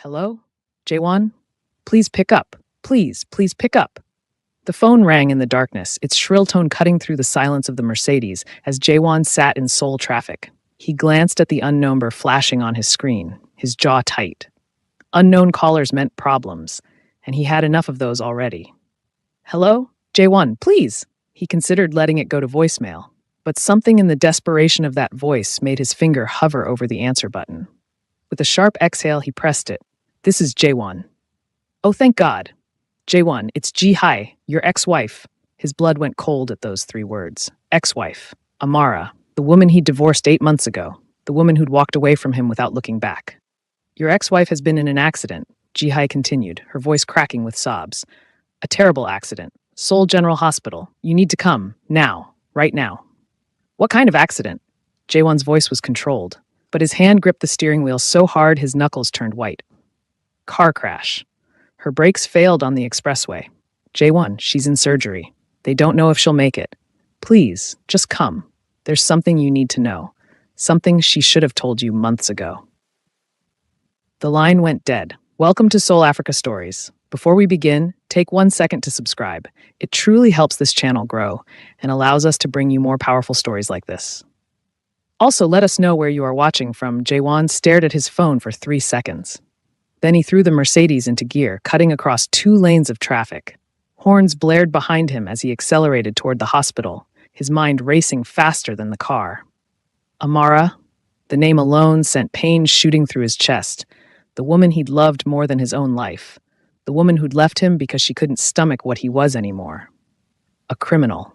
Hello? Jaewon? Please pick up. Please pick up. The phone rang in the darkness, its shrill tone cutting through the silence of the Mercedes as Jaewon sat in Seoul traffic. He glanced at the unknown number flashing on his screen, his jaw tight. Unknown callers meant problems, and he had enough of those already. Hello? Jaewon, please! He considered letting it go to voicemail, but something in the desperation of that voice made his finger hover over the answer button. With a sharp exhale, he pressed it. This is Jaewon. Oh, thank God. Jaewon, it's Ji-hai, your ex-wife. His blood went cold at those three words. Ex-wife. Amara, the woman he'd divorced 8 months ago, the woman who'd walked away from him without looking back. Your ex-wife has been in an accident, Ji-hai continued, her voice cracking with sobs. A terrible accident. Seoul General Hospital. You need to come. Now. Right now. What kind of accident? Jaewon's voice was controlled, but his hand gripped the steering wheel so hard his knuckles turned white. Car crash. Her brakes failed on the expressway. Jaewon, she's in surgery. They don't know if she'll make it. Please, just come. There's something you need to know. Something she should have told you months ago. The line went dead. Welcome to Seoul Africa Stories. Before we begin, take 1 second to subscribe. It truly helps this channel grow and allows us to bring you more powerful stories like this. Also, let us know where you are watching from. Jaewon stared at his phone for 3 seconds. Then he threw the Mercedes into gear, cutting across 2 lanes of traffic. Horns blared behind him as he accelerated toward the hospital, his mind racing faster than the car. Amara, the name alone sent pain shooting through his chest. The woman he'd loved more than his own life. The woman who'd left him because she couldn't stomach what he was anymore. A criminal.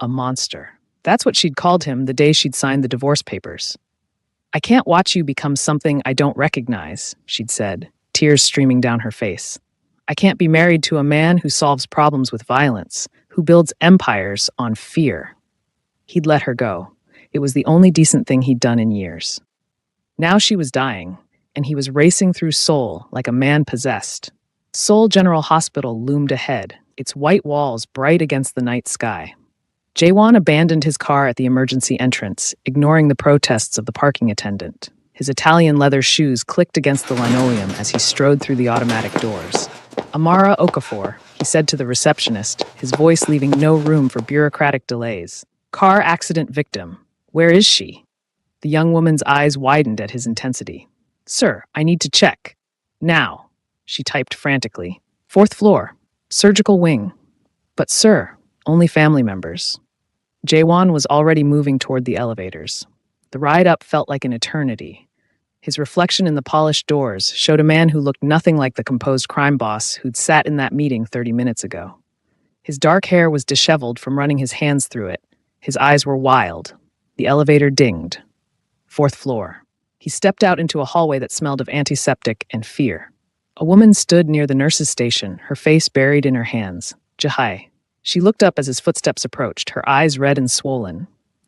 A monster. That's what she'd called him the day she'd signed the divorce papers. I can't watch you become something I don't recognize, she'd said, tears streaming down her face. I can't be married to a man who solves problems with violence, who builds empires on fear. He'd let her go. It was the only decent thing he'd done in years. Now she was dying, and he was racing through Seoul like a man possessed. Seoul General Hospital loomed ahead, its white walls bright against the night sky. Jaewon abandoned his car at the emergency entrance, ignoring the protests of the parking attendant. His Italian leather shoes clicked against the linoleum as he strode through the automatic doors. Amara Okafor, he said to the receptionist, his voice leaving no room for bureaucratic delays. Car accident victim. Where is she? The young woman's eyes widened at his intensity. Sir, I need to check. Now, she typed frantically. 4th floor. Surgical wing. But sir, only family members. Jaewon was already moving toward the elevators. The ride up felt like an eternity. His reflection in the polished doors showed a man who looked nothing like the composed crime boss who'd sat in that meeting 30 minutes ago. His dark hair was disheveled from running his hands through it. His eyes were wild. The elevator dinged. 4th floor. He stepped out into a hallway that smelled of antiseptic and fear. A woman stood near the nurse's station, her face buried in her hands. Ji-hai. She looked up as his footsteps approached, her eyes red and swollen.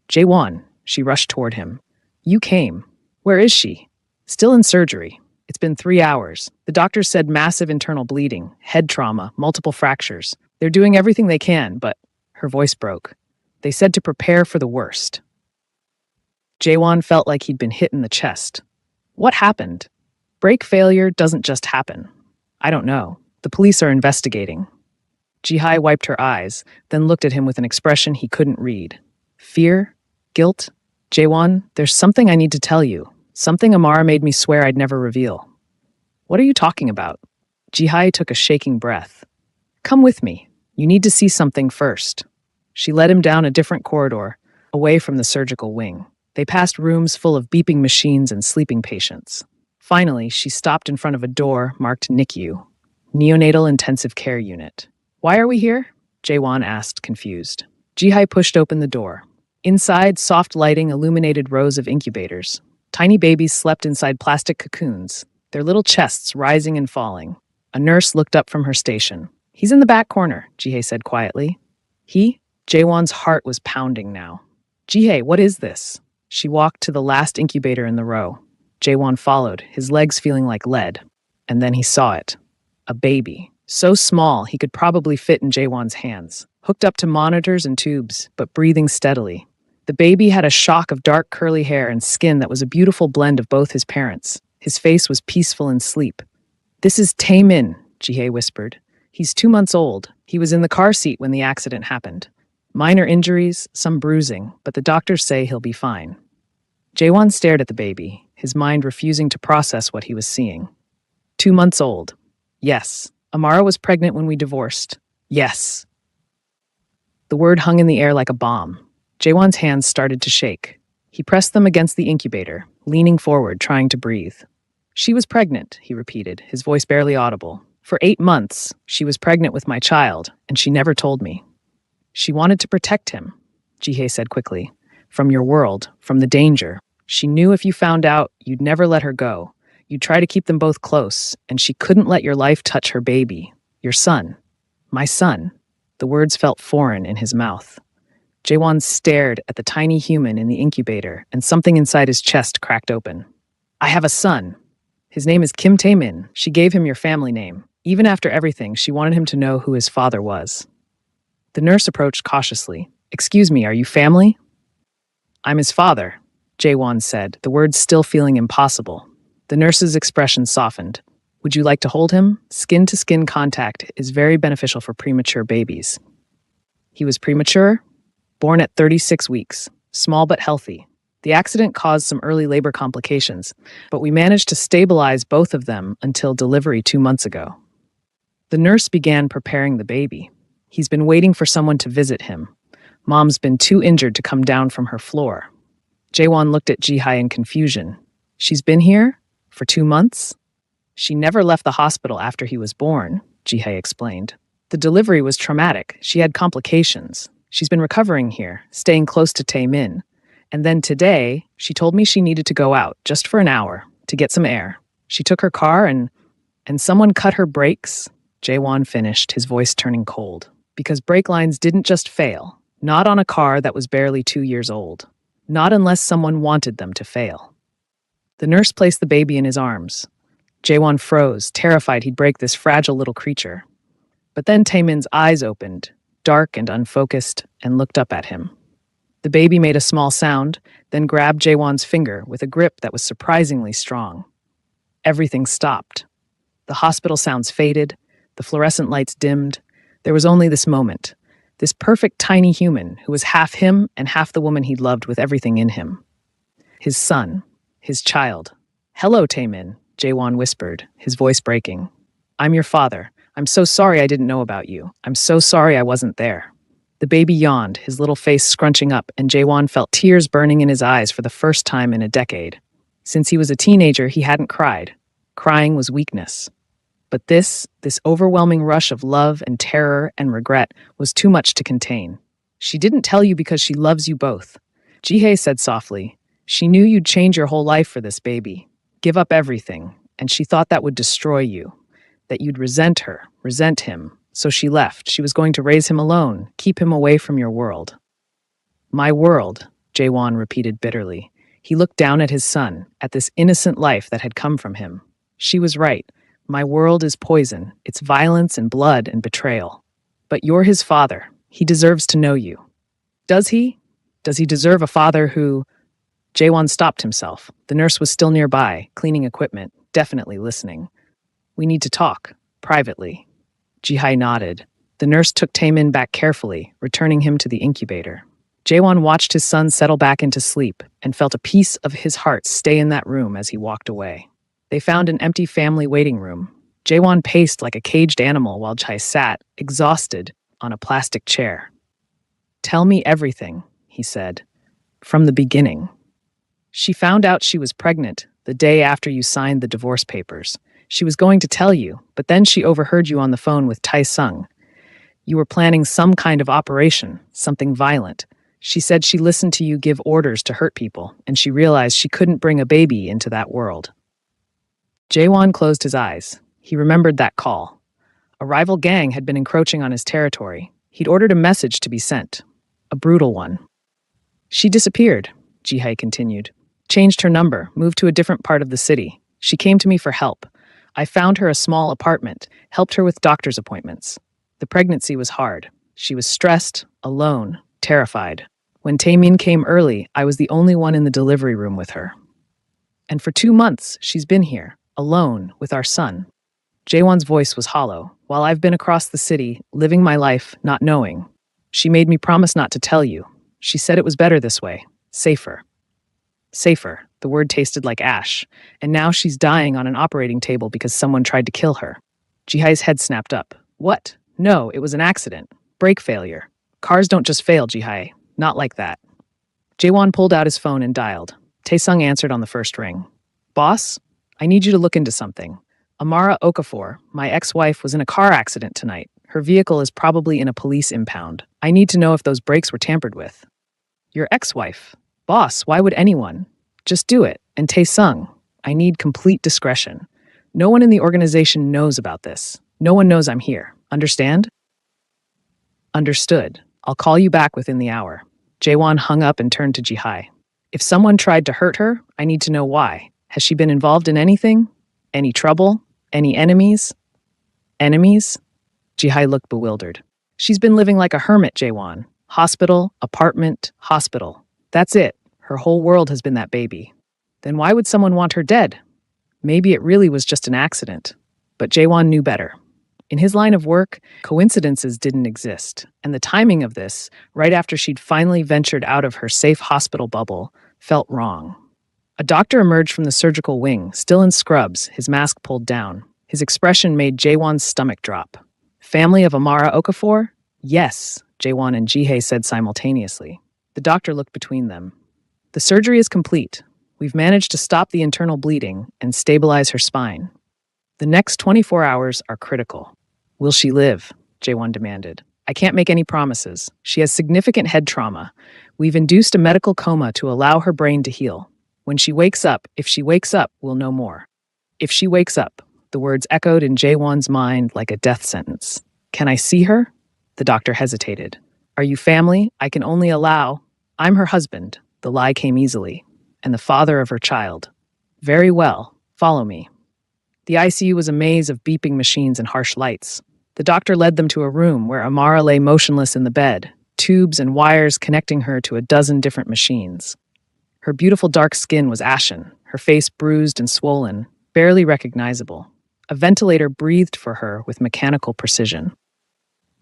Jaewon, she rushed toward him. You came. Where is she? Still in surgery. It's been 3 hours. The doctors said massive internal bleeding, head trauma, multiple fractures. They're doing everything they can, but her voice broke. They said to prepare for the worst. Jaewon felt like he'd been hit in the chest. What happened? Brake failure doesn't just happen. I don't know. The police are investigating. Ji-hai wiped her eyes, then looked at him with an expression he couldn't read. Fear? Guilt? Jaewon, there's something I need to tell you. Something Amara made me swear I'd never reveal. What are you talking about? Ji-hai took a shaking breath. Come with me. You need to see something first. She led him down a different corridor, away from the surgical wing. They passed rooms full of beeping machines and sleeping patients. Finally, she stopped in front of a door marked NICU, Neonatal Intensive Care Unit. Why are we here? Jaewon asked, confused. Ji-hai pushed open the door. Inside, soft lighting illuminated rows of incubators. Tiny babies slept inside plastic cocoons, their little chests rising and falling. A nurse looked up from her station. He's in the back corner, Ji-hai said quietly. He? Jaewon's heart was pounding now. Ji-hai, what is this? She walked to the last incubator in the row. Jaewon followed, his legs feeling like lead. And then he saw it. A baby. So small he could probably fit in Jaewon's hands. Hooked up to monitors and tubes, but breathing steadily. The baby had a shock of dark curly hair and skin that was a beautiful blend of both his parents. His face was peaceful in sleep. "This is Tae-min," Ji-hye whispered. "He's 2 months old. He was in the car seat when the accident happened. Minor injuries, some bruising, but the doctors say he'll be fine." Jaewon stared at the baby, his mind refusing to process what he was seeing. 2 months old. Yes. Amara was pregnant when we divorced. Yes. The word hung in the air like a bomb. Jaewon's hands started to shake. He pressed them against the incubator, leaning forward, trying to breathe. "She was pregnant," he repeated, his voice barely audible. "For 8 months, she was pregnant with my child, and she never told me." "She wanted to protect him," Ji-hye said quickly. "From your world, from the danger. She knew if you found out, you'd never let her go. You'd try to keep them both close, and she couldn't let your life touch her baby. Your son. My son." The words felt foreign in his mouth. Jaewon stared at the tiny human in the incubator, and something inside his chest cracked open. "I have a son. His name is Kim Tae-min. She gave him your family name. Even after everything, she wanted him to know who his father was." The nurse approached cautiously. "Excuse me, are you family?" "I'm his father," Jaewon said, the words still feeling impossible. The nurse's expression softened. "Would you like to hold him? Skin-to-skin contact is very beneficial for premature babies." He was premature? Born at 36 weeks, small but healthy. The accident caused some early labor complications, but we managed to stabilize both of them until delivery 2 months ago. The nurse began preparing the baby. "He's been waiting for someone to visit him. Mom's been too injured to come down from her floor." Jaewon looked at Ji-hye in confusion. "She's been here? For 2 months?" "She never left the hospital after he was born," Ji-hye explained. "The delivery was traumatic. She had complications. She's been recovering here, staying close to Tae-min. And then today, she told me she needed to go out, just for an hour, to get some air. She took her car and someone cut her brakes." Jaewon finished, his voice turning cold. "Because brake lines didn't just fail. Not on a car that was barely 2 years old. Not unless someone wanted them to fail." The nurse placed the baby in his arms. Jaewon froze, terrified he'd break this fragile little creature. But then Taemin's eyes opened, dark and unfocused, and looked up at him. The baby made a small sound, then grabbed Jaewon's finger with a grip that was surprisingly strong. Everything stopped. The hospital sounds faded, the fluorescent lights dimmed. There was only this moment, this perfect tiny human who was half him and half the woman he'd loved with everything in him. His son, his child. "Hello, Tae-min," Jaewon whispered, his voice breaking. "I'm your father. I'm so sorry I didn't know about you. I'm so sorry I wasn't there." The baby yawned, his little face scrunching up, and Jaewon felt tears burning in his eyes for the first time in a decade. Since he was a teenager, he hadn't cried. Crying was weakness. But this overwhelming rush of love and terror and regret was too much to contain. "She didn't tell you because she loves you both," Ji-hye said softly. "She knew you'd change your whole life for this baby, give up everything, and she thought that would destroy you, that you'd resent her, resent him. So she left. She was going to raise him alone, keep him away from your world." "My world," Jaewon repeated bitterly. He looked down at his son, at this innocent life that had come from him. She was right. My world is poison. It's violence and blood and betrayal. But you're his father. He deserves to know you. Does he? Does he deserve a father who... Jaewon stopped himself. The nurse was still nearby, cleaning equipment, definitely listening. "We need to talk, privately." Ji-hye nodded. The nurse took Tae-min back carefully, returning him to the incubator. Jaewon watched his son settle back into sleep and felt a piece of his heart stay in that room as he walked away. They found an empty family waiting room. Jaewon paced like a caged animal while Ji-hye sat, exhausted, on a plastic chair. "Tell me everything," he said. "From the beginning." "She found out she was pregnant the day after you signed the divorce papers. She was going to tell you, but then she overheard you on the phone with Tae-sung. You were planning some kind of operation, something violent. She said she listened to you give orders to hurt people, and she realized she couldn't bring a baby into that world." Jaewon closed his eyes. He remembered that call. A rival gang had been encroaching on his territory. He'd ordered a message to be sent. A brutal one. "She disappeared," Ji-hye continued. "Changed her number, moved to a different part of the city. She came to me for help. I found her a small apartment, helped her with doctor's appointments. The pregnancy was hard. She was stressed, alone, terrified. When Tae-min came early, I was the only one in the delivery room with her." And for 2 months, she's been here, alone, with our son. Jaewon's voice was hollow. While I've been across the city, living my life, not knowing. She made me promise not to tell you. She said it was better this way. Safer. Safer. The word tasted like ash. And now she's dying on an operating table because someone tried to kill her. Jihai's head snapped up. What? No, it was an accident. Brake failure. Cars don't just fail, Jihai. Not like that. Jaewon pulled out his phone and dialed. Taesung answered on the first ring. Boss, I need you to look into something. Amara Okafor, my ex-wife, was in a car accident tonight. Her vehicle is probably in a police impound. I need to know if those brakes were tampered with. Your ex-wife? Boss, why would anyone? Just do it. And Taesung, I need complete discretion. No one in the organization knows about this. No one knows I'm here. Understand? Understood. I'll call you back within the hour. Jaewon hung up and turned to Jihai. If someone tried to hurt her, I need to know why. Has she been involved in anything? Any trouble? Any enemies? Enemies? Jihai looked bewildered. She's been living like a hermit, Jaewon. Hospital, apartment, hospital. That's it. Her whole world has been that baby. Then why would someone want her dead? Maybe it really was just an accident. But Jaewon knew better. In his line of work, coincidences didn't exist, and the timing of this, right after she'd finally ventured out of her safe hospital bubble, felt wrong. A doctor emerged from the surgical wing, still in scrubs, his mask pulled down. His expression made Jaewon's stomach drop. Family of Amara Okafor? Yes, Jaewon and Jihei said simultaneously. The doctor looked between them. The surgery is complete. We've managed to stop the internal bleeding and stabilize her spine. The next 24 hours are critical. Will she live? Jaewon demanded. I can't make any promises. She has significant head trauma. We've induced a medical coma to allow her brain to heal. When she wakes up, if she wakes up, we'll know more. If she wakes up, the words echoed in Jaewon's mind like a death sentence. Can I see her? The doctor hesitated. Are you family? I can only allow. I'm her husband. The lie came easily. And the father of her child. Very well. Follow me. The ICU was a maze of beeping machines and harsh lights. The doctor led them to a room where Amara lay motionless in the bed, tubes and wires connecting her to a dozen different machines. Her beautiful dark skin was ashen, her face bruised and swollen, barely recognizable. A ventilator breathed for her with mechanical precision.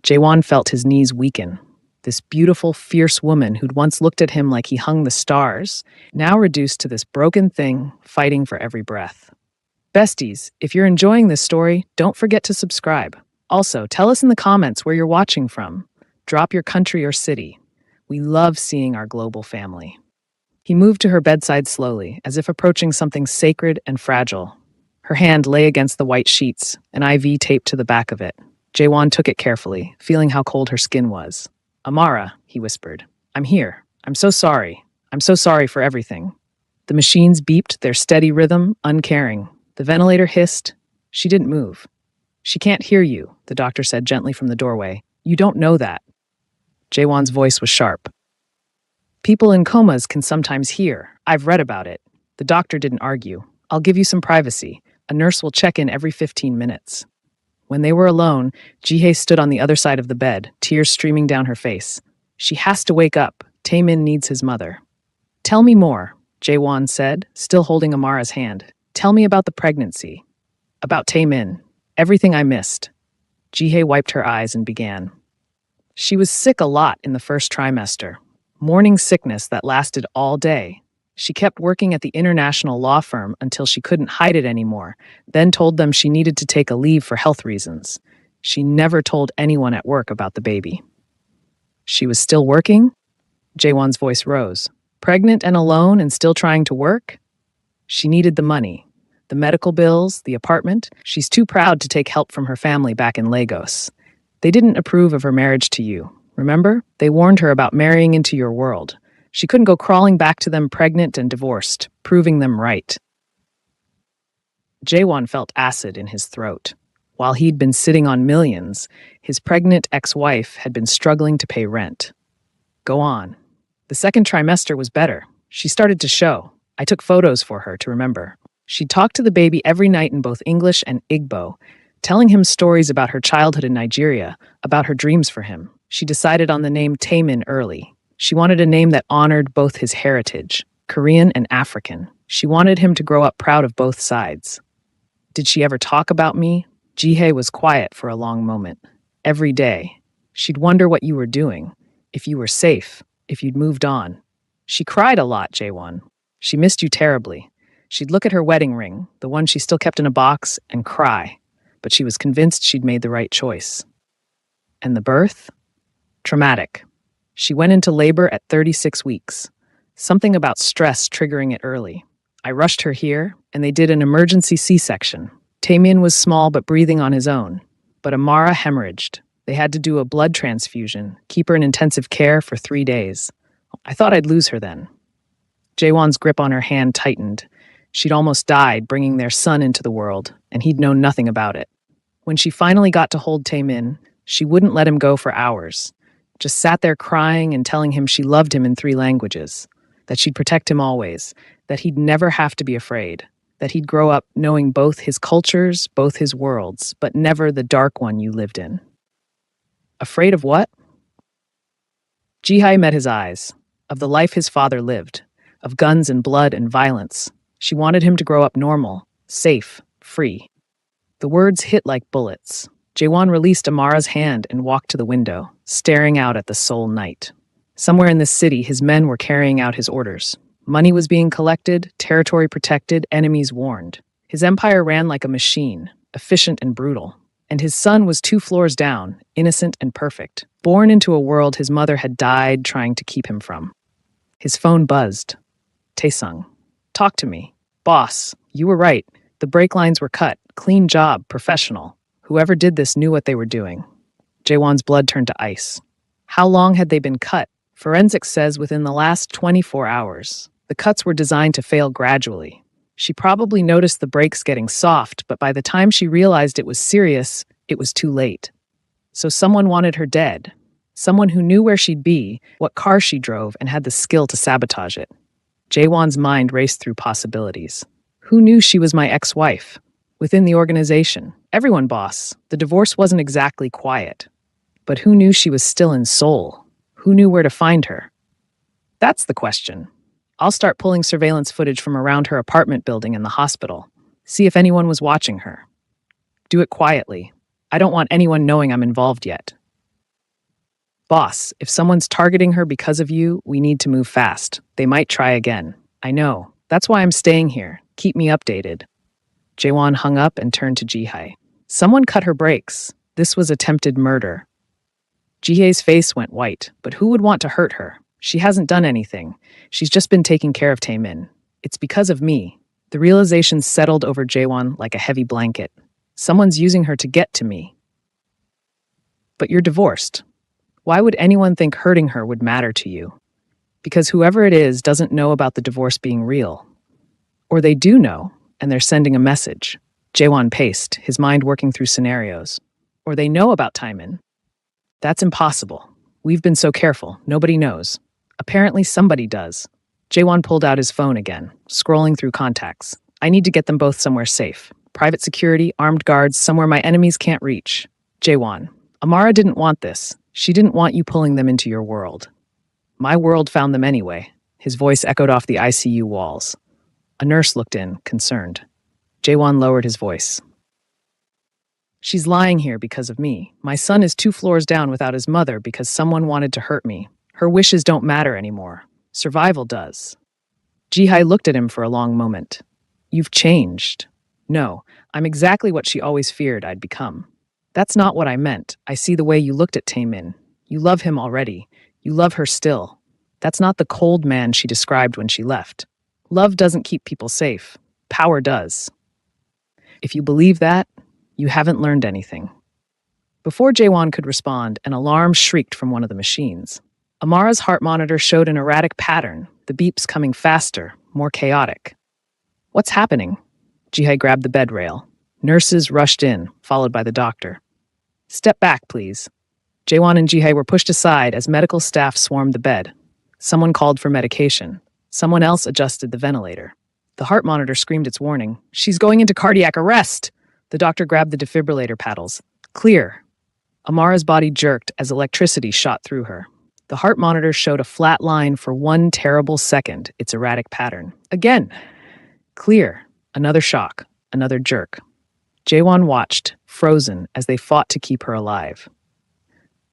Jaewon felt his knees weaken. This beautiful, fierce woman who'd once looked at him like he hung the stars, now reduced to this broken thing, fighting for every breath. Besties, if you're enjoying this story, don't forget to subscribe. Also, tell us in the comments where you're watching from. Drop your country or city. We love seeing our global family. He moved to her bedside slowly, as if approaching something sacred and fragile. Her hand lay against the white sheets, an IV taped to the back of it. Jaewon took it carefully, feeling how cold her skin was. Amara, he whispered. I'm here. I'm so sorry. I'm so sorry for everything. The machines beeped, their steady rhythm, uncaring. The ventilator hissed. She didn't move. She can't hear you, the doctor said gently from the doorway. You don't know that. Jaewon's voice was sharp. People in comas can sometimes hear. I've read about it. The doctor didn't argue. I'll give you some privacy. A nurse will check in every 15 minutes. When they were alone, Jihei stood on the other side of the bed, tears streaming down her face. She has to wake up. Taemin needs his mother. Tell me more, Jaewon said, still holding Amara's hand. Tell me about the pregnancy. About Taemin. Everything I missed. Jihei wiped her eyes and began. She was sick a lot in the first trimester. Morning sickness that lasted all day. She kept working at the international law firm until she couldn't hide it anymore, then told them she needed to take a leave for health reasons. She never told anyone at work about the baby. She was still working? Jaewon's voice rose. Pregnant and alone and still trying to work? She needed the money. The medical bills, the apartment. She's too proud to take help from her family back in Lagos. They didn't approve of her marriage to you. Remember? They warned her about marrying into your world. She couldn't go crawling back to them pregnant and divorced, proving them right. Jaewon felt acid in his throat. While he'd been sitting on millions, his pregnant ex-wife had been struggling to pay rent. Go on. The second trimester was better. She started to show. I took photos for her to remember. She talked to the baby every night in both English and Igbo, telling him stories about her childhood in Nigeria, about her dreams for him. She decided on the name Taemin early. She wanted a name that honored both his heritage, Korean and African. She wanted him to grow up proud of both sides. Did she ever talk about me? Jihei was quiet for a long moment. Every day. She'd wonder what you were doing, if you were safe, if you'd moved on. She cried a lot, Jaewon. She missed you terribly. She'd look at her wedding ring, the one she still kept in a box, and cry. But she was convinced she'd made the right choice. And the birth? Traumatic. She went into labor at 36 weeks. Something about stress triggering it early. I rushed her here, and they did an emergency C-section. Taemin was small but breathing on his own. But Amara hemorrhaged. They had to do a blood transfusion, keep her in intensive care for 3 days. I thought I'd lose her then. Jaewon's grip on her hand tightened. She'd almost died bringing their son into the world, and he'd known nothing about it. When she finally got to hold Taemin, she wouldn't let him go for hours. Just sat there crying and telling him she loved him in 3 languages, that she'd protect him always, that he'd never have to be afraid, that he'd grow up knowing both his cultures, both his worlds, but never the dark one you lived in. Afraid of what? Jihai met his eyes, of the life his father lived, of guns and blood and violence. She wanted him to grow up normal, safe, free. The words hit like bullets. Jaewon released Amara's hand and walked to the window, staring out at the Seoul night. Somewhere in this city, his men were carrying out his orders. Money was being collected, territory protected, enemies warned. His empire ran like a machine, efficient and brutal. And his son was 2 floors down, innocent and perfect, born into a world his mother had died trying to keep him from. His phone buzzed. Taesung. Talk to me. Boss, you were right. The brake lines were cut. Clean job, professional. Whoever did this knew what they were doing. Jaewon's blood turned to ice. How long had they been cut? Forensics says within the last 24 hours. The cuts were designed to fail gradually. She probably noticed the brakes getting soft, but by the time she realized it was serious, it was too late. So someone wanted her dead. Someone who knew where she'd be, what car she drove, and had the skill to sabotage it. Jaewon's mind raced through possibilities. Who knew she was my ex-wife? Within the organization. Everyone, boss. The divorce wasn't exactly quiet. But who knew she was still in Seoul? Who knew where to find her? That's the question. I'll start pulling surveillance footage from around her apartment building and the hospital. See if anyone was watching her. Do it quietly. I don't want anyone knowing I'm involved yet. Boss, if someone's targeting her because of you, we need to move fast. They might try again. I know. That's why I'm staying here. Keep me updated. Jaewon hung up and turned to Jihai. Someone cut her brakes. This was attempted murder. Jihai's face went white, but who would want to hurt her? She hasn't done anything. She's just been taking care of Taemin. It's because of me. The realization settled over Jaewon like a heavy blanket. Someone's using her to get to me. But you're divorced. Why would anyone think hurting her would matter to you? Because whoever it is doesn't know about the divorce being real. Or they do know, and they're sending a message. Jaewon paced, his mind working through scenarios. Or they know about Taemin. That's impossible. We've been so careful, nobody knows. Apparently somebody does. Jaewon pulled out his phone again, scrolling through contacts. I need to get them both somewhere safe. Private security, armed guards, somewhere my enemies can't reach. Jaewon, Amara didn't want this. She didn't want you pulling them into your world. My world found them anyway. His voice echoed off the ICU walls. A nurse looked in, concerned. Jaewon lowered his voice. She's lying here because of me. My son is 2 floors down without his mother because someone wanted to hurt me. Her wishes don't matter anymore. Survival does. Jihai looked at him for a long moment. You've changed. No, I'm exactly what she always feared I'd become. That's not what I meant. I see the way you looked at Taemin. You love him already. You love her still. That's not the cold man she described when she left. Love doesn't keep people safe. Power does. If you believe that, you haven't learned anything. Before Jaewon could respond, an alarm shrieked from one of the machines. Amara's heart monitor showed an erratic pattern, the beeps coming faster, more chaotic. What's happening? Jihai grabbed the bed rail. Nurses rushed in, followed by the doctor. Step back, please. Jaewon and Jihai were pushed aside as medical staff swarmed the bed. Someone called for medication. Someone else adjusted the ventilator. The heart monitor screamed its warning. She's going into cardiac arrest! The doctor grabbed the defibrillator paddles. Clear. Amara's body jerked as electricity shot through her. The heart monitor showed a flat line for 1 terrible second, its erratic pattern. Again. Clear. Another shock. Another jerk. Jaewon watched, frozen, as they fought to keep her alive.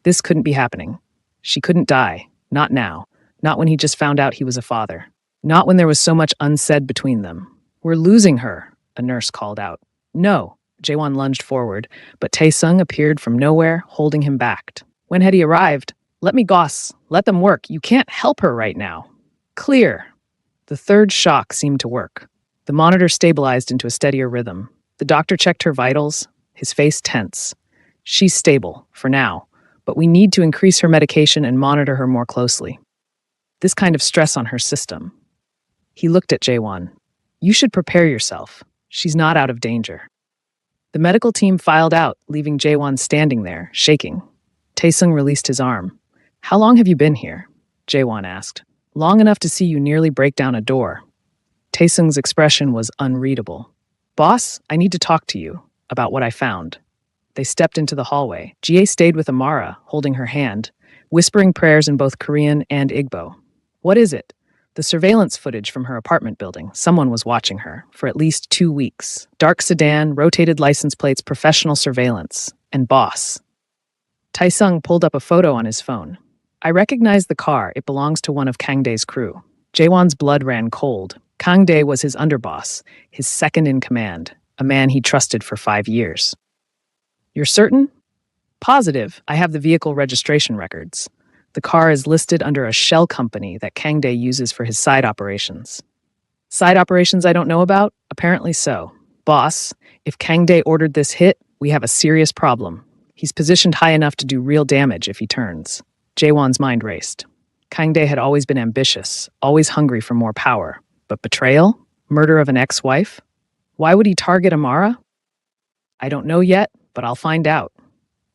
This couldn't be happening. She couldn't die. Not now. Not when he just found out he was a father. Not when there was so much unsaid between them. We're losing her, a nurse called out. No. Jaewon lunged forward, but Tae-sung appeared from nowhere, holding him back. When had he arrived? Let me goss. Let them work. You can't help her right now. Clear. The third shock seemed to work. The monitor stabilized into a steadier rhythm. The doctor checked her vitals, his face tense. She's stable, for now, but we need to increase her medication and monitor her more closely. This kind of stress on her system. He looked at Jaewon. You should prepare yourself. She's not out of danger. The medical team filed out, leaving Jaewon standing there, shaking. Tae-sung released his arm. How long have you been here? Jaewon asked. Long enough to see you nearly break down a door. Tae-sung's expression was unreadable. Boss, I need to talk to you about what I found. They stepped into the hallway. Jie stayed with Amara, holding her hand, whispering prayers in both Korean and Igbo. What is it? The surveillance footage from her apartment building. Someone was watching her for at least 2 weeks. Dark sedan, rotated license plates, professional surveillance. And boss. Tae-sung pulled up a photo on his phone. I recognize the car. It belongs to one of Kang Dae's crew. Jaewon's blood ran cold. Kang Dae was his underboss, his second in command, a man he trusted for 5 years. You're certain? Positive. I have the vehicle registration records. The car is listed under a shell company that Kang Dae uses for his side operations. Side operations I don't know about? Apparently so. Boss, if Kang Dae ordered this hit, we have a serious problem. He's positioned high enough to do real damage if he turns. Jaewon's mind raced. Kang Dae had always been ambitious, always hungry for more power. But betrayal? Murder of an ex-wife? Why would he target Amara? I don't know yet, but I'll find out.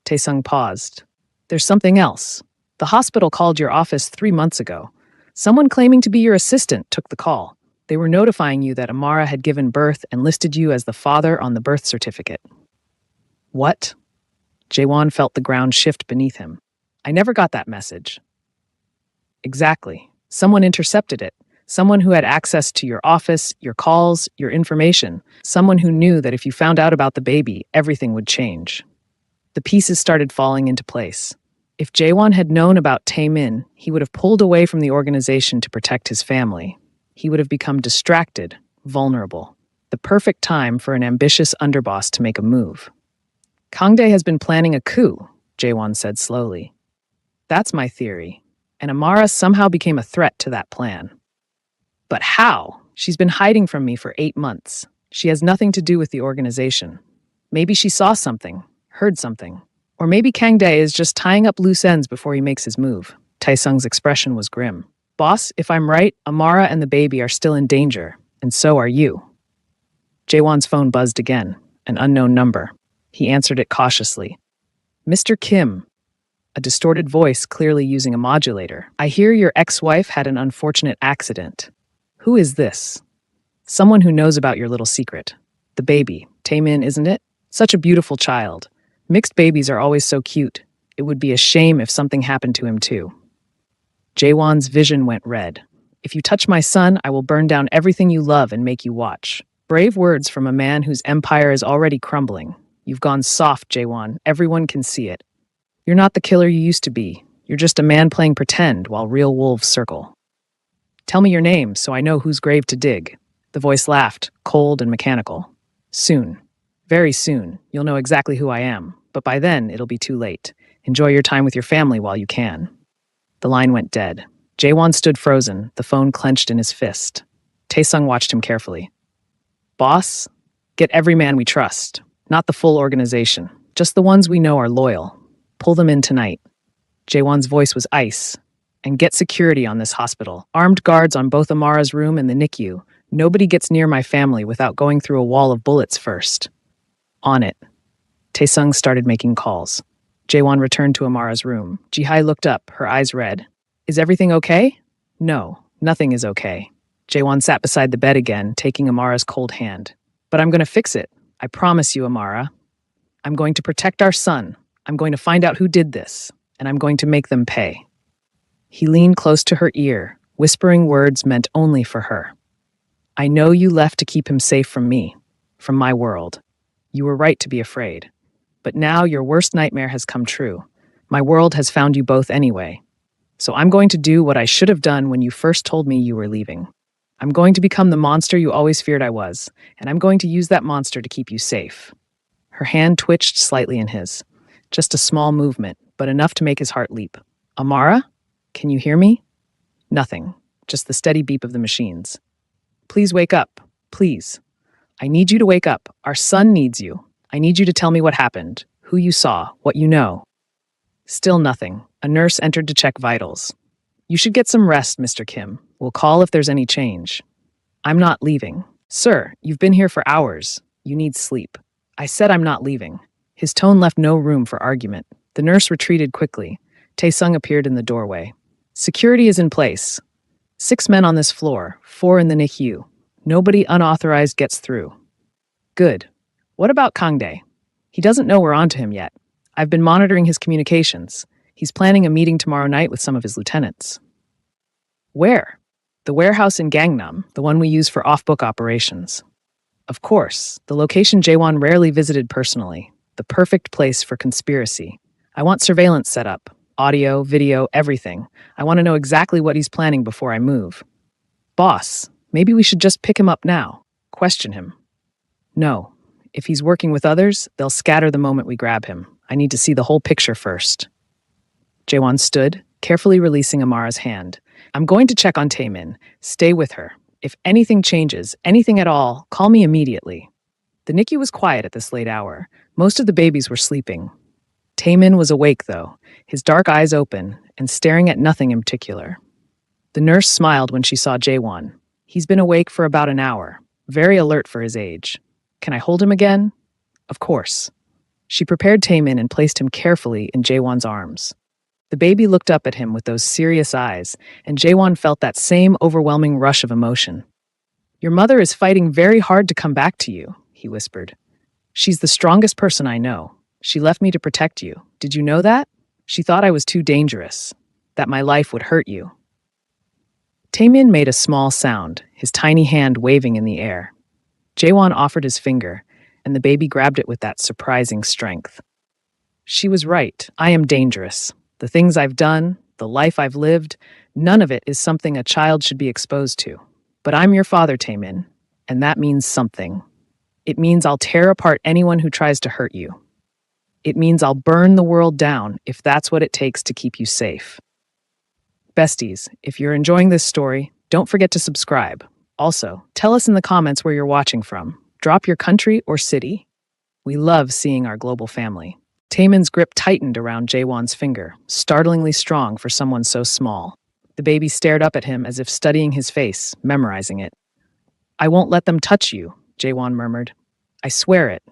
Tae-sung paused. There's something else. The hospital called your office 3 months ago. Someone claiming to be your assistant took the call. They were notifying you that Amara had given birth and listed you as the father on the birth certificate. What? Jaewon felt the ground shift beneath him. I never got that message. Exactly. Someone intercepted it. Someone who had access to your office, your calls, your information. Someone who knew that if you found out about the baby, everything would change. The pieces started falling into place. If Jaewon had known about Tae-min, he would have pulled away from the organization to protect his family. He would have become distracted, vulnerable. The perfect time for an ambitious underboss to make a move. Kang Dae has been planning a coup, Jaewon said slowly. That's my theory. And Amara somehow became a threat to that plan. But how? She's been hiding from me for 8 months. She has nothing to do with the organization. Maybe she saw something, heard something. Or maybe Kang Dae is just tying up loose ends before he makes his move. Tae-sung's expression was grim. Boss, if I'm right, Amara and the baby are still in danger, and so are you. Jaewon's phone buzzed again, an unknown number. He answered it cautiously. Mr. Kim. A distorted voice clearly using a modulator. I hear your ex-wife had an unfortunate accident. Who is this? Someone who knows about your little secret. The baby. Tae-min, isn't it? Such a beautiful child. Mixed babies are always so cute. It would be a shame if something happened to him too. Jaewon's vision went red. If you touch my son, I will burn down everything you love and make you watch. Brave words from a man whose empire is already crumbling. You've gone soft, Jaewon. Everyone can see it. You're not the killer you used to be. You're just a man playing pretend while real wolves circle. Tell me your name so I know whose grave to dig. The voice laughed, cold and mechanical. Soon. Very soon. You'll know exactly who I am. But by then, it'll be too late. Enjoy your time with your family while you can. The line went dead. Jaewon stood frozen, the phone clenched in his fist. Tae-sung watched him carefully. Boss, get every man we trust. Not the full organization. Just the ones we know are loyal. Pull them in tonight. Jaewon's voice was ice. And get security on this hospital. Armed guards on both Amara's room and the NICU. Nobody gets near my family without going through a wall of bullets first. On it. Tae-sung started making calls. Jaewon returned to Amara's room. Ji-hai looked up, her eyes red. Is everything okay? No, nothing is okay. Jaewon sat beside the bed again, taking Amara's cold hand. But I'm going to fix it. I promise you, Amara. I'm going to protect our son. I'm going to find out who did this. And I'm going to make them pay. He leaned close to her ear, whispering words meant only for her. I know you left to keep him safe from me, from my world. You were right to be afraid. But now your worst nightmare has come true. My world has found you both anyway. So I'm going to do what I should have done when you first told me you were leaving. I'm going to become the monster you always feared I was, and I'm going to use that monster to keep you safe. Her hand twitched slightly in his. Just a small movement, but enough to make his heart leap. Amara? Can you hear me? Nothing. Just the steady beep of the machines. Please wake up. Please. I need you to wake up. Our son needs you. I need you to tell me what happened, who you saw, what you know. Still nothing. A nurse entered to check vitals. You should get some rest, Mr. Kim. We'll call if there's any change. I'm not leaving. Sir, you've been here for hours. You need sleep. I said I'm not leaving. His tone left no room for argument. The nurse retreated quickly. Tae-sung appeared in the doorway. Security is in place. 6 men on this floor, 4 in the NICU. Nobody unauthorized gets through. Good. What about Kangdae? He doesn't know we're onto him yet. I've been monitoring his communications. He's planning a meeting tomorrow night with some of his lieutenants. Where? The warehouse in Gangnam, the one we use for off-book operations. Of course, the location Jaewon rarely visited personally. The perfect place for conspiracy. I want surveillance set up. Audio, video, everything. I want to know exactly what he's planning before I move. Boss, maybe we should just pick him up now. Question him. No. If he's working with others, they'll scatter the moment we grab him. I need to see the whole picture first. Jaewon stood, carefully releasing Amara's hand. I'm going to check on Taemin. Stay with her. If anything changes, anything at all, call me immediately. The NICU was quiet at this late hour. Most of the babies were sleeping. Taemin was awake, though, his dark eyes open and staring at nothing in particular. The nurse smiled when she saw Jaewon. He's been awake for about an hour, very alert for his age. Can I hold him again? Of course. She prepared Taemin and placed him carefully in Jaewon's arms. The baby looked up at him with those serious eyes, and Jaewon felt that same overwhelming rush of emotion. Your mother is fighting very hard to come back to you, he whispered. She's the strongest person I know. She left me to protect you. Did you know that? She thought I was too dangerous, that my life would hurt you. Taemin made a small sound, his tiny hand waving in the air. Jaewon offered his finger, and the baby grabbed it with that surprising strength. She was right. I am dangerous. The things I've done, the life I've lived, none of it is something a child should be exposed to. But I'm your father, Taemin, and that means something. It means I'll tear apart anyone who tries to hurt you. It means I'll burn the world down if that's what it takes to keep you safe. Besties, if you're enjoying this story, don't forget to subscribe. Also, tell us in the comments where you're watching from. Drop your country or city. We love seeing our global family. Taemin's grip tightened around Jaewon's finger, startlingly strong for someone so small. The baby stared up at him as if studying his face, memorizing it. I won't let them touch you, Jaewon murmured. I swear it.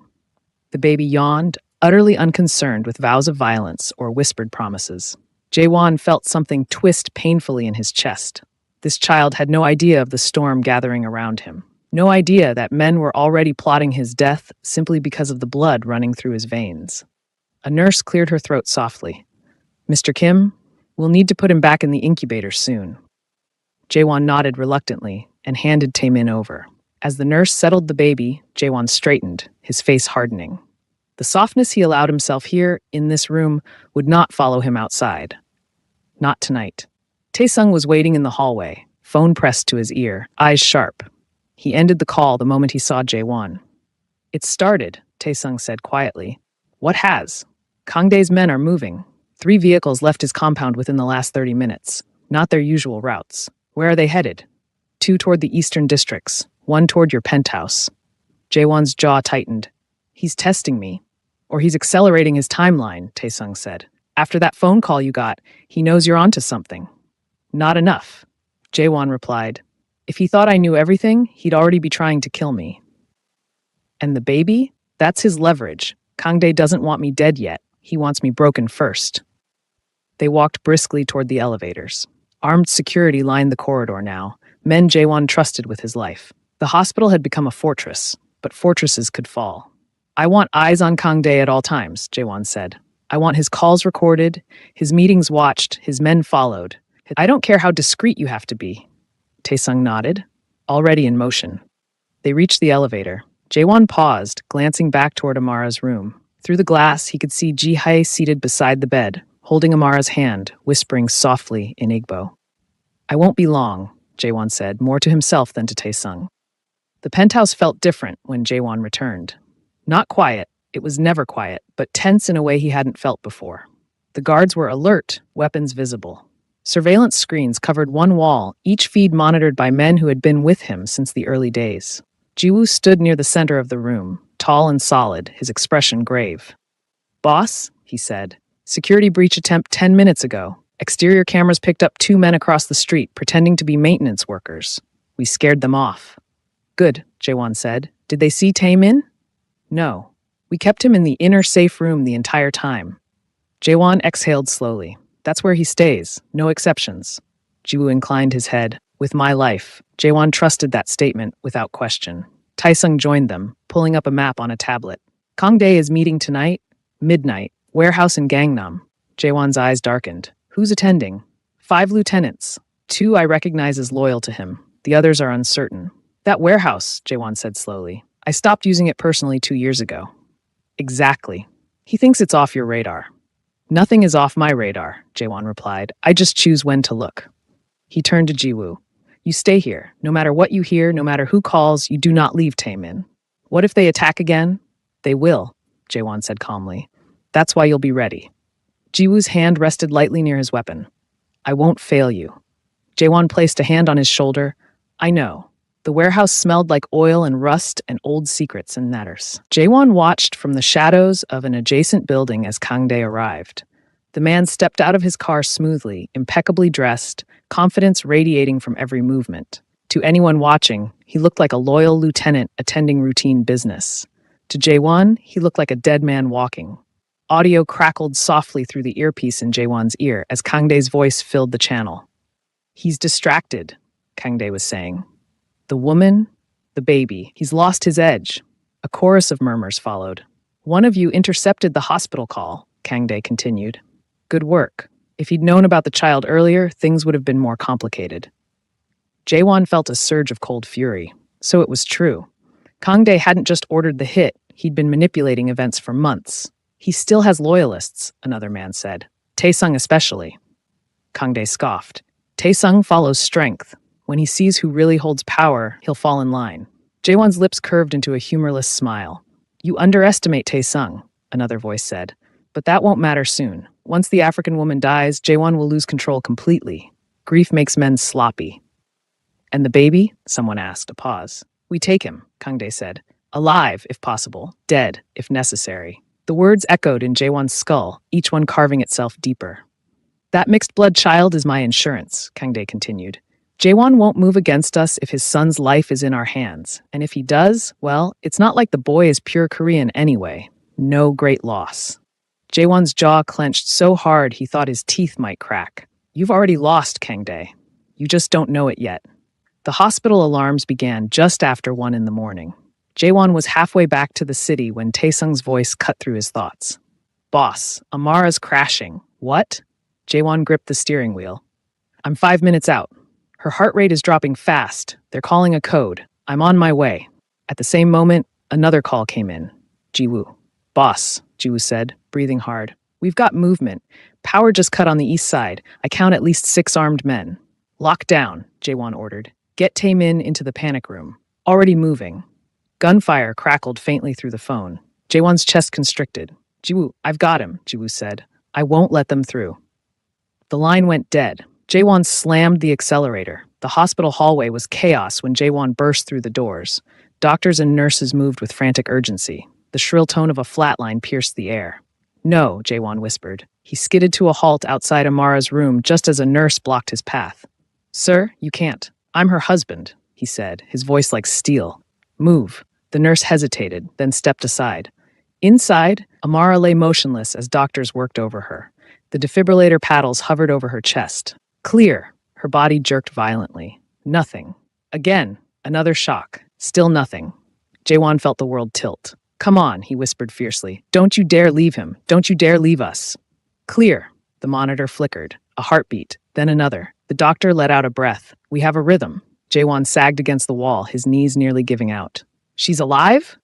The baby yawned, utterly unconcerned with vows of violence or whispered promises. Jaewon felt something twist painfully in his chest. This child had no idea of the storm gathering around him. No idea that men were already plotting his death simply because of the blood running through his veins. A nurse cleared her throat softly. Mr. Kim, we'll need to put him back in the incubator soon. Jaewon nodded reluctantly and handed Taemin over. As the nurse settled the baby, Jaewon straightened, his face hardening. The softness he allowed himself here, in this room, would not follow him outside. Not tonight. Tae-sung was waiting in the hallway, phone pressed to his ear, eyes sharp. He ended the call the moment he saw Jaewon. It started, Tae-sung said quietly. What has? Kangdae's men are moving. 3 vehicles left his compound within the last 30 minutes. Not their usual routes. Where are they headed? 2 toward the eastern districts, 1 toward your penthouse. Jaewon's jaw tightened. He's testing me. Or he's accelerating his timeline, Tae-sung said. After that phone call you got, he knows you're onto something. Not enough, Jaewon replied. If he thought I knew everything, he'd already be trying to kill me. And the baby? That's his leverage. Kangdae doesn't want me dead yet. He wants me broken first. They walked briskly toward the elevators. Armed security lined the corridor now, men Jaewon trusted with his life. The hospital had become a fortress, but fortresses could fall. I want eyes on Kangdae at all times, Jaewon said. I want his calls recorded, his meetings watched, his men followed. I don't care how discreet you have to be. Tae-sung nodded. already in motion. They reached the elevator. Jaewon paused, glancing back toward Amara's room. Through the glass, he could see Ji-hae seated beside the bed, holding Amara's hand, whispering softly in Igbo. "I won't be long," Jaewon said, more to himself than to Taesung. The penthouse felt different when Jaewon returned. Not quiet, it was never quiet, but tense in a way he hadn't felt before. The guards were alert, weapons visible. Surveillance screens covered one wall, each feed monitored by men who had been with him since the early days. Jiwoo stood near the center of the room, tall and solid, his expression grave. "Boss," he said, "security breach attempt 10 minutes ago. Exterior cameras picked up 2 men across the street pretending to be maintenance workers. We scared them off." "Good," Jaewon said. "Did they see Taemin?" "No. We kept him in the inner safe room the entire time." Jaewon exhaled slowly. "That's where he stays, no exceptions." Jiwoo inclined his head. "With my life." Jaewon trusted that statement without question. Taesung joined them, pulling up a map on a tablet. "Kangdae is meeting tonight, midnight, warehouse in Gangnam." Jaewon's eyes darkened. "Who's attending?" "5 lieutenants. 2 I recognize as loyal to him. The others are uncertain." "That warehouse," Jaewon said slowly. "I stopped using it personally 2 years ago." "Exactly. He thinks it's off your radar." "Nothing is off my radar," Jaewon replied. "I just choose when to look." He turned to Jiwoo. "You stay here. No matter what you hear, no matter who calls, you do not leave Taemin." "What if they attack again?" "They will," Jaewon said calmly. "That's why you'll be ready." Jiwoo's hand rested lightly near his weapon. "I won't fail you." Jaewon placed a hand on his shoulder. "I know." The warehouse smelled like oil and rust and old secrets and matters. Jaewon watched from the shadows of an adjacent building as Kangdae arrived. The man stepped out of his car smoothly, impeccably dressed, confidence radiating from every movement. To anyone watching, he looked like a loyal lieutenant attending routine business. To Jaewon, he looked like a dead man walking. Audio crackled softly through the earpiece in Jaewon's ear as Kangdae's voice filled the channel. "He's distracted," Kangdae was saying. "The woman, the baby, he's lost his edge." A chorus of murmurs followed. "One of you intercepted the hospital call," Kangdae continued. "Good work. If he'd known about the child earlier, things would have been more complicated." Jaewon felt a surge of cold fury. So it was true. Kangdae hadn't just ordered the hit, he'd been manipulating events for months. "He still has loyalists," another man said. "Taesung especially." Kangdae scoffed. "Taesung follows strength. When he sees who really holds power, he'll fall in line." Jaewon's lips curved into a humorless smile. "You underestimate Taesung," another voice said. "But that won't matter soon. Once the African woman dies, Jaewon will lose control completely. Grief makes men sloppy." "And the baby?" someone asked, a pause. "We take him," Kangdae said. "Alive, if possible. Dead, if necessary." The words echoed in Jaewon's skull, each one carving itself deeper. "That mixed-blood child is my insurance," Kangdae continued. "Jaewon won't move against us if his son's life is in our hands. And if he does, well, it's not like the boy is pure Korean anyway. No great loss." Jaewon's jaw clenched so hard he thought his teeth might crack. "You've already lost, Kangdae. You just don't know it yet." The hospital alarms began just after 1 in the morning. Jaewon was halfway back to the city when Taesung's voice cut through his thoughts. "Boss, Amara's crashing." "What?" Jaewon gripped the steering wheel. "I'm 5 minutes out. Her heart rate is dropping fast. They're calling a code. I'm on my way." At the same moment, another call came in. Jiwoo. "Boss," Jiwoo said, breathing hard. "We've got movement. Power just cut on the east side. I count at least 6 armed men." "Lock down," Jaewon ordered. "Get Taemin into the panic room." "Already moving." Gunfire crackled faintly through the phone. Jaewon's chest constricted. "Jiwoo, I've got him," Jiwoo said. "I won't let them through." The line went dead. Jaewon slammed the accelerator. The hospital hallway was chaos when Jaewon burst through the doors. Doctors and nurses moved with frantic urgency. The shrill tone of a flatline pierced the air. "No," Jaewon whispered. He skidded to a halt outside Amara's room just as a nurse blocked his path. "Sir, you can't. I'm her husband," he said, his voice like steel. "Move." The nurse hesitated, then stepped aside. Inside, Amara lay motionless as doctors worked over her. The defibrillator paddles hovered over her chest. Clear. Her body jerked violently. Nothing. Again, another shock. Still nothing. Jaewon felt the world tilt. "Come on," he whispered fiercely. "Don't you dare leave him. Don't you dare leave us." Clear. The monitor flickered. A heartbeat. Then another. The doctor let out a breath. "We have a rhythm." Jaewon sagged against the wall, his knees nearly giving out. She's alive?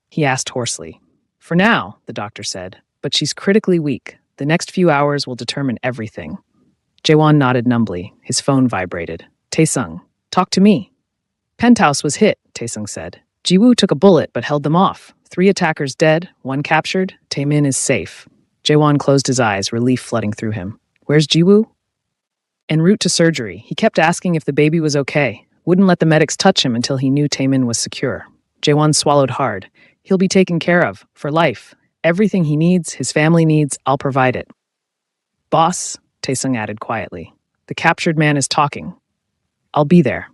He asked hoarsely. For now, the doctor said, but she's critically weak. The next few hours will determine everything. Jaewon nodded numbly. His phone vibrated. Taesung, talk to me. Penthouse was hit, Taesung said. Jiwoo took a bullet but held them off. 3 attackers dead, 1 captured. Taemin is safe. Jaewon closed his eyes, relief flooding through him. Where's Jiwoo? En route to surgery, he kept asking if the baby was okay. Wouldn't let the medics touch him until he knew Taemin was secure. Jaewon swallowed hard. He'll be taken care of, for life. Everything he needs, his family needs, I'll provide it. Boss, Taesung added quietly. The captured man is talking. I'll be there.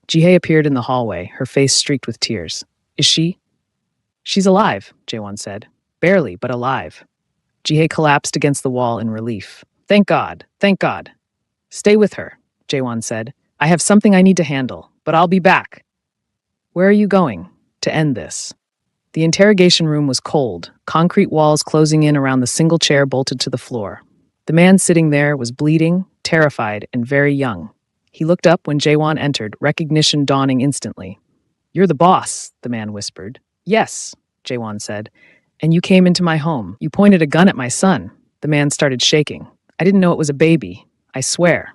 Jihye appeared in the hallway, her face streaked with tears. Is she? She's alive, Jaewon said. Barely, but alive. Jihye collapsed against the wall in relief. Thank God, thank God. Stay with her, Jaewon said. I have something I need to handle, but I'll be back. Where are you going? To end this. The interrogation room was cold, concrete walls closing in around the single chair bolted to the floor. The man sitting there was bleeding, terrified, and very young. He looked up when Jaewon entered, recognition dawning instantly. You're the boss, the man whispered. Yes, Jaewon said. And you came into my home. You pointed a gun at my son. The man started shaking. I didn't know it was a baby. I swear.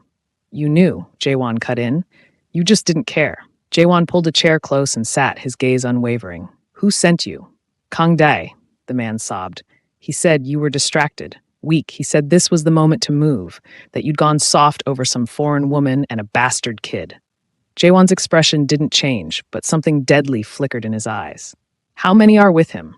You knew, Jaewon cut in. You just didn't care. Jaewon pulled a chair close and sat, his gaze unwavering. Who sent you? Kang Dae, the man sobbed. He said you were distracted, weak. He said this was the moment to move, that you'd gone soft over some foreign woman and a bastard kid. Jaewon's expression didn't change, but something deadly flickered in his eyes. How many are with him?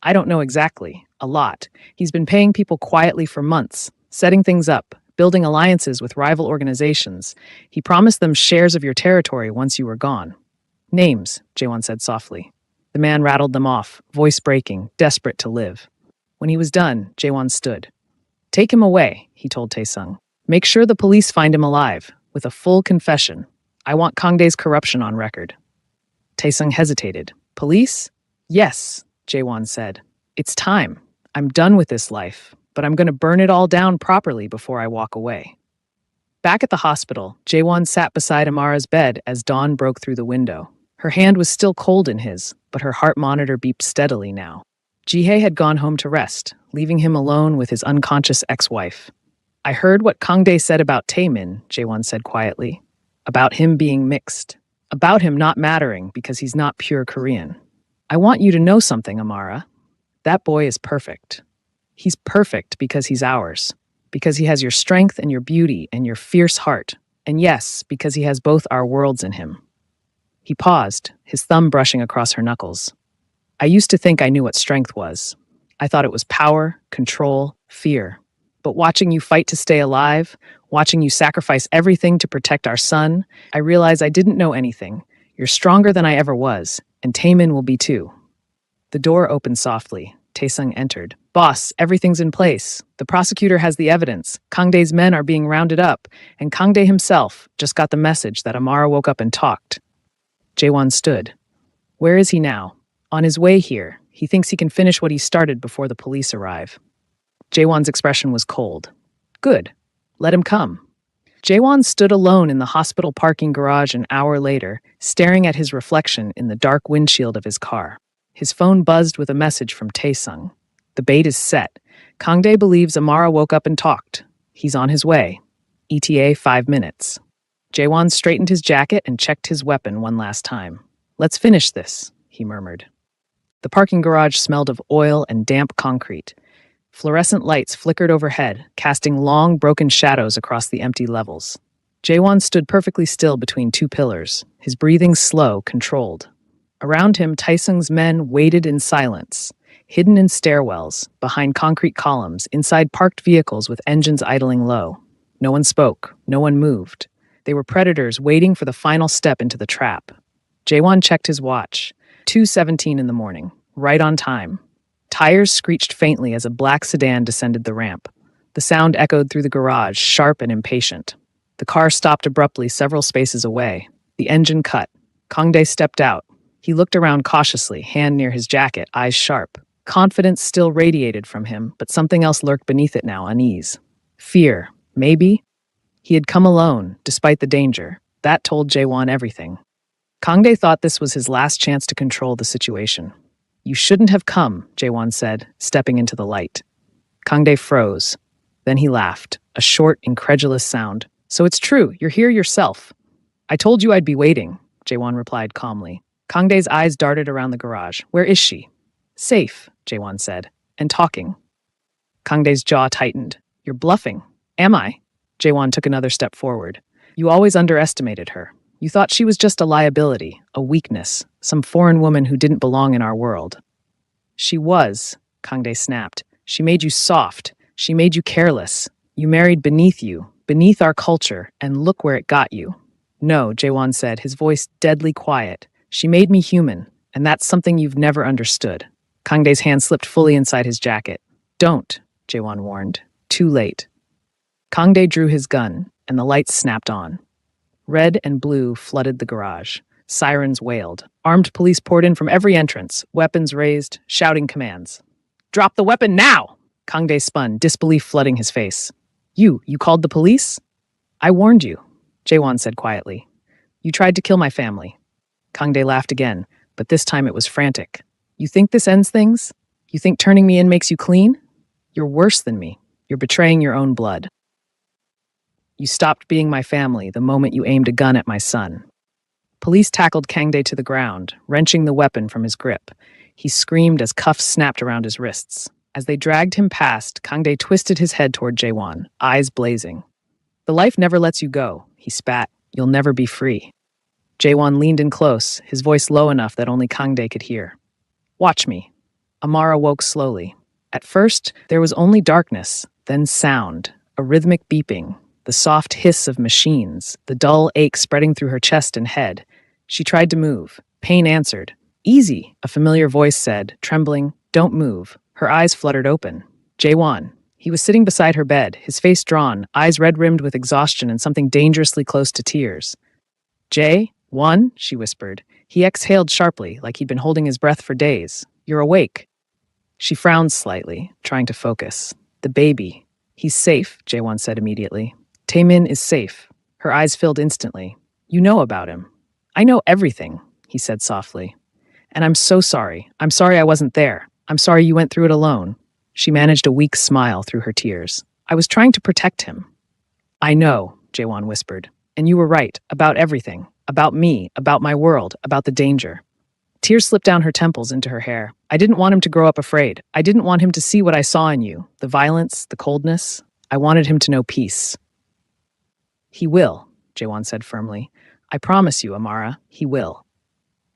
I don't know exactly. A lot. He's been paying people quietly for months, setting things up, building alliances with rival organizations. He promised them shares of your territory once you were gone. Names, Jaewon said softly. The man rattled them off, voice breaking, desperate to live. When he was done, Jaewon stood. Take him away, he told Taesung. Make sure the police find him alive, with a full confession. I want Kang Dae's corruption on record. Taesung hesitated. Police? Yes, Jaewon said. It's time. I'm done with this life, but I'm going to burn it all down properly before I walk away. Back at the hospital, Jaewon sat beside Amara's bed as dawn broke through the window. Her hand was still cold in his, but her heart monitor beeped steadily now. Jihye had gone home to rest, leaving him alone with his unconscious ex-wife. I heard what Kang Dae said about Taemin, Jaewon said quietly. About him being mixed. About him not mattering because he's not pure Korean. I want you to know something, Amara. That boy is perfect. He's perfect because he's ours. Because he has your strength and your beauty and your fierce heart. And yes, because he has both our worlds in him. He paused, his thumb brushing across her knuckles. I used to think I knew what strength was. I thought it was power, control, fear. But watching you fight to stay alive, watching you sacrifice everything to protect our son, I realized I didn't know anything. You're stronger than I ever was, and Taemin will be too. The door opened softly. Taesung entered. Boss, everything's in place. The prosecutor has the evidence. Kang Dae's men are being rounded up, and Kang Dae himself just got the message that Amara woke up and talked. Jaewon stood. Where is he now? On his way here. He thinks he can finish what he started before the police arrive. Jaewon's expression was cold. Good. Let him come. Jaewon stood alone in the hospital parking garage an hour later, staring at his reflection in the dark windshield of his car. His phone buzzed with a message from Taesung. The bait is set. Kang Dae believes Amara woke up and talked. He's on his way. ETA 5 minutes. Jaewon straightened his jacket and checked his weapon one last time. Let's finish this, he murmured. The parking garage smelled of oil and damp concrete. Fluorescent lights flickered overhead, casting long, broken shadows across the empty levels. Jaewon stood perfectly still between 2 pillars, his breathing slow, controlled. Around him, Taesung's men waited in silence, hidden in stairwells, behind concrete columns, inside parked vehicles with engines idling low. No one spoke, no one moved. They were predators waiting for the final step into the trap. Jaewon checked his watch. 2:17 in the morning, right on time. Tires screeched faintly as a black sedan descended the ramp. The sound echoed through the garage, sharp and impatient. The car stopped abruptly several spaces away. The engine cut. Kang Dae stepped out. He looked around cautiously, hand near his jacket, eyes sharp. Confidence still radiated from him, but something else lurked beneath it now, unease. Fear, maybe? He had come alone, despite the danger. That told Jaewon everything. Kangdae thought this was his last chance to control the situation. You shouldn't have come, Jaewon said, stepping into the light. Kangdae froze. Then he laughed, a short, incredulous sound. So it's true, you're here yourself. I told you I'd be waiting, Jaewon replied calmly. Kangdae's eyes darted around the garage. Where is she? Safe, Jaewon said, and talking. Kangdae's jaw tightened. You're bluffing. Am I? Jaewon took another step forward. You always underestimated her. You thought she was just a liability, a weakness, some foreign woman who didn't belong in our world. She was, Kangdae snapped. She made you soft. She made you careless. You married beneath you, beneath our culture, and look where it got you. No, Jaewon said, his voice deadly quiet. She made me human, and that's something you've never understood. Kangdae's hand slipped fully inside his jacket. Don't, Jaewon warned. Too late. Kangdae drew his gun, and the lights snapped on. Red and blue flooded the garage. Sirens wailed. Armed police poured in from every entrance, weapons raised, shouting commands. Drop the weapon now! Kangdae spun, disbelief flooding his face. You called the police? I warned you, Jaewon said quietly. You tried to kill my family. Kangdae laughed again, but this time it was frantic. You think this ends things? You think turning me in makes you clean? You're worse than me. You're betraying your own blood. You stopped being my family the moment you aimed a gun at my son. Police tackled Kangdae to the ground, wrenching the weapon from his grip. He screamed as cuffs snapped around his wrists. As they dragged him past, Kangdae twisted his head toward Jaewon, eyes blazing. The life never lets you go, he spat. You'll never be free. Jaewon leaned in close, his voice low enough that only Kangdae could hear. Watch me. Amara woke slowly. At first, there was only darkness, then sound, a rhythmic beeping, the soft hiss of machines, the dull ache spreading through her chest and head. She tried to move. Pain answered. Easy, a familiar voice said, trembling. Don't move. Her eyes fluttered open. Jaewon. He was sitting beside her bed, his face drawn, eyes red-rimmed with exhaustion and something dangerously close to tears. Jae-won, she whispered. He exhaled sharply, like he'd been holding his breath for days. You're awake. She frowned slightly, trying to focus. The baby. He's safe, Jaewon said immediately. Taemin is safe. Her eyes filled instantly. You know about him. I know everything, he said softly. And I'm so sorry. I'm sorry I wasn't there. I'm sorry you went through it alone. She managed a weak smile through her tears. I was trying to protect him. I know, Jaewon whispered. And you were right, about everything. About me, about my world, about the danger. Tears slipped down her temples into her hair. I didn't want him to grow up afraid. I didn't want him to see what I saw in you, the violence, the coldness. I wanted him to know peace. He will, Jaewon said firmly. I promise you, Amara, he will.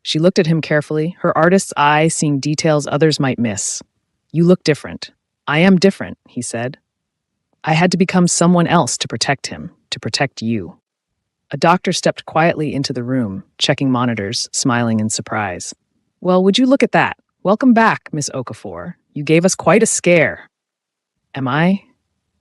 She looked at him carefully, her artist's eye seeing details others might miss. You look different. I am different, he said. I had to become someone else to protect him, to protect you. A doctor stepped quietly into the room, checking monitors, smiling in surprise. Well, would you look at that? Welcome back, Miss Okafor. You gave us quite a scare. Am I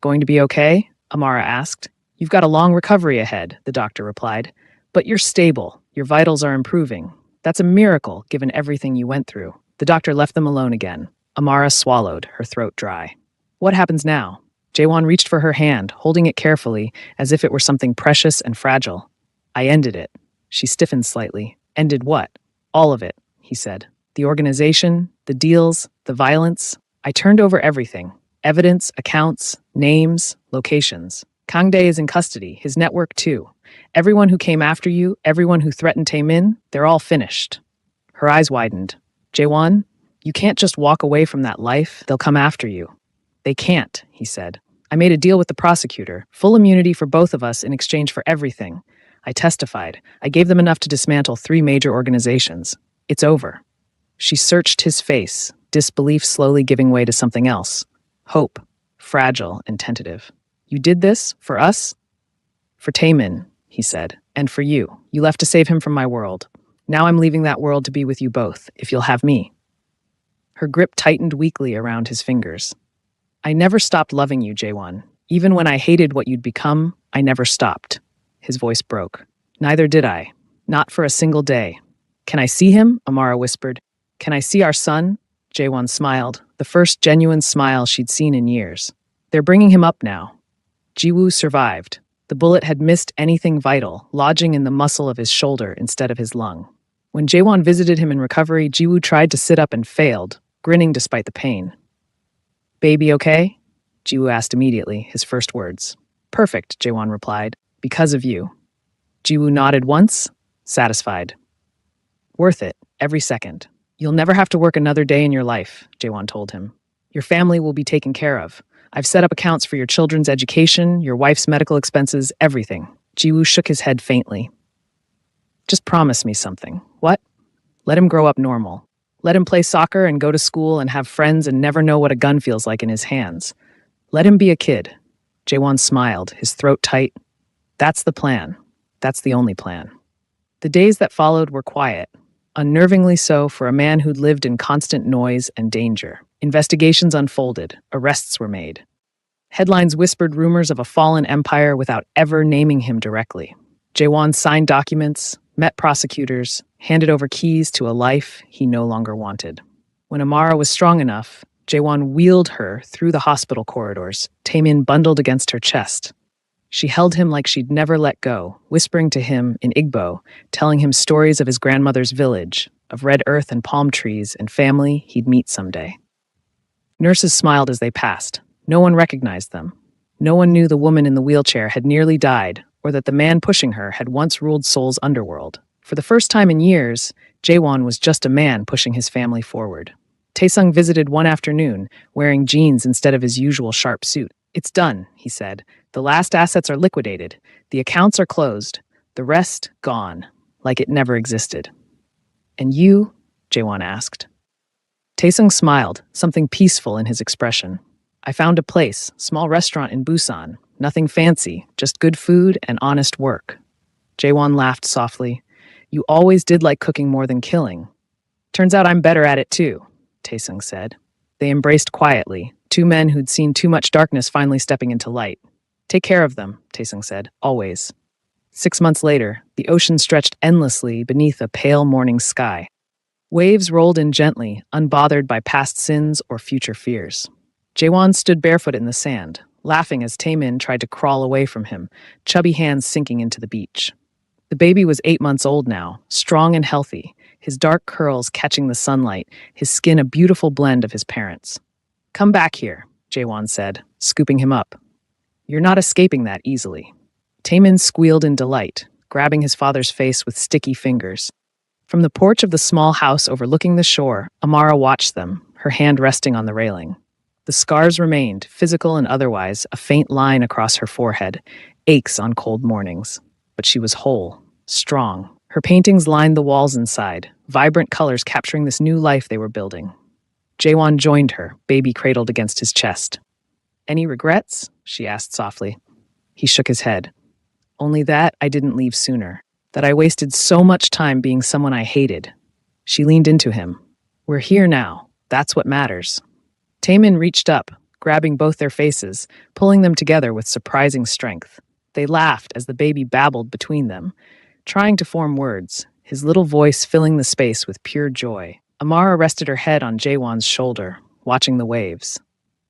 going to be okay? Amara asked. You've got a long recovery ahead, the doctor replied. But you're stable. Your vitals are improving. That's a miracle, given everything you went through. The doctor left them alone again. Amara swallowed, her throat dry. What happens now? Jaewon reached for her hand, holding it carefully, as if it were something precious and fragile. I ended it. She stiffened slightly. Ended what? All of it, he said. The organization, the deals, the violence. I turned over everything. Evidence, accounts, names, locations. Kangdae is in custody, his network too. Everyone who came after you, everyone who threatened Taemin, they're all finished. Her eyes widened. Jaewon, you can't just walk away from that life. They'll come after you. They can't, he said. I made a deal with the prosecutor, full immunity for both of us in exchange for everything. I testified. I gave them enough to dismantle 3 major organizations. It's over. She searched his face, disbelief slowly giving way to something else. Hope, fragile and tentative. You did this for us? For Taemin, he said, and for you. You left to save him from my world. Now I'm leaving that world to be with you both, if you'll have me. Her grip tightened weakly around his fingers. I never stopped loving you, Jaewon. Even when I hated what you'd become, I never stopped. His voice broke. Neither did I. Not for a single day. Can I see him? Amara whispered. Can I see our son? Jaewon smiled, the first genuine smile she'd seen in years. They're bringing him up now. Jiwoo survived. The bullet had missed anything vital, lodging in the muscle of his shoulder instead of his lung. When Jaewon visited him in recovery, Jiwoo tried to sit up and failed, grinning despite the pain. "Baby okay?" Jiwoo asked immediately, his first words. "Perfect," Jaewon replied. "Because of you." Jiwoo nodded once, satisfied. "Worth it, every second. You'll never have to work another day in your life," Jaewon told him. "Your family will be taken care of. I've set up accounts for your children's education, your wife's medical expenses, everything." Jiwoo shook his head faintly. "Just promise me something." "What?" "Let him grow up normal. Let him play soccer and go to school and have friends and never know what a gun feels like in his hands. Let him be a kid." Jaewon smiled, his throat tight. "That's the plan. That's the only plan." The days that followed were quiet, unnervingly so for a man who'd lived in constant noise and danger. Investigations unfolded, arrests were made. Headlines whispered rumors of a fallen empire without ever naming him directly. Jaewon signed documents, met prosecutors, handed over keys to a life he no longer wanted. When Amara was strong enough, Jaewon wheeled her through the hospital corridors, Taemin bundled against her chest. She held him like she'd never let go, whispering to him in Igbo, telling him stories of his grandmother's village, of red earth and palm trees and family he'd meet someday. Nurses smiled as they passed. No one recognized them. No one knew the woman in the wheelchair had nearly died, or that the man pushing her had once ruled Seoul's underworld. For the first time in years, Jaewon was just a man pushing his family forward. Taesung visited one afternoon, wearing jeans instead of his usual sharp suit. "It's done," he said. "The last assets are liquidated. The accounts are closed. The rest, gone, like it never existed." "And you?" Jaewon asked. Taesung smiled, something peaceful in his expression. "I found a place, small restaurant in Busan. Nothing fancy, just good food and honest work." Jaewon laughed softly. "You always did like cooking more than killing." "Turns out I'm better at it too," Taesung said. They embraced quietly, two men who'd seen too much darkness finally stepping into light. "Take care of them," Taesung said, "always." 6 months later, the ocean stretched endlessly beneath a pale morning sky. Waves rolled in gently, unbothered by past sins or future fears. Jaewon stood barefoot in the sand, laughing as Taemin tried to crawl away from him, chubby hands sinking into the beach. The baby was 8 months old now, strong and healthy, his dark curls catching the sunlight, his skin a beautiful blend of his parents'. "Come back here," Jaewon said, scooping him up. "You're not escaping that easily." Taemin squealed in delight, grabbing his father's face with sticky fingers. From the porch of the small house overlooking the shore, Amara watched them, her hand resting on the railing. The scars remained, physical and otherwise, a faint line across her forehead, aches on cold mornings. But she was whole, strong. Her paintings lined the walls inside, vibrant colors capturing this new life they were building. Jaewon joined her, baby cradled against his chest. "Any regrets?" she asked softly. He shook his head. "Only that I didn't leave sooner. That I wasted so much time being someone I hated." She leaned into him. "We're here now. That's what matters." Taemin reached up, grabbing both their faces, pulling them together with surprising strength. They laughed as the baby babbled between them, trying to form words, his little voice filling the space with pure joy. Amara rested her head on Jaewon's shoulder, watching the waves.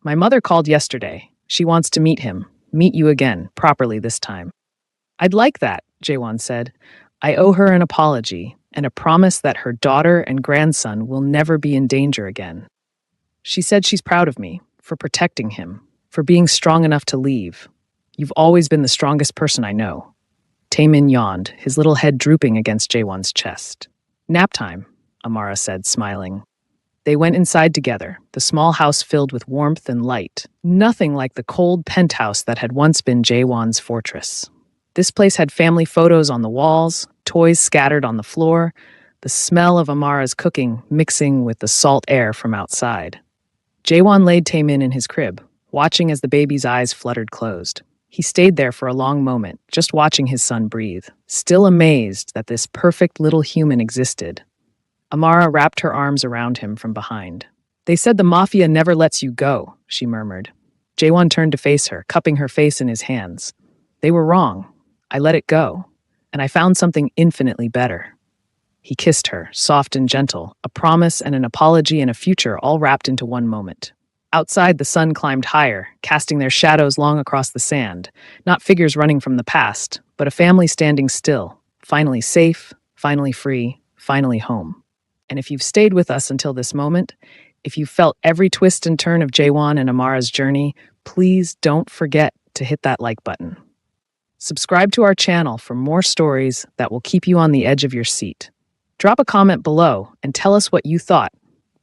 "My mother called yesterday. She wants to meet him. Meet you again, properly this time." "I'd like that," Jaewon said. "I owe her an apology and a promise that her daughter and grandson will never be in danger again." She said she's proud of me, for protecting him, for being strong enough to leave. "You've always been the strongest person I know." Taemin yawned, his little head drooping against Jaewon's chest. "Nap time," Amara said, smiling. They went inside together, the small house filled with warmth and light, nothing like the cold penthouse that had once been Jaewon's fortress. This place had family photos on the walls, toys scattered on the floor, the smell of Amara's cooking mixing with the salt air from outside. Jaewon laid Taemin in his crib, watching as the baby's eyes fluttered closed. He stayed there for a long moment, just watching his son breathe, still amazed that this perfect little human existed. Amara wrapped her arms around him from behind. "They said the Mafia never lets you go," she murmured. Jaewon turned to face her, cupping her face in his hands. "They were wrong. I let it go, and I found something infinitely better." He kissed her, soft and gentle, a promise and an apology and a future all wrapped into one moment. Outside, the sun climbed higher, casting their shadows long across the sand, not figures running from the past, but a family standing still, finally safe, finally free, finally home. And if you've stayed with us until this moment, if you felt every twist and turn of Jawan and Amara's journey, please don't forget to hit that like button. Subscribe to our channel for more stories that will keep you on the edge of your seat. Drop a comment below and tell us what you thought.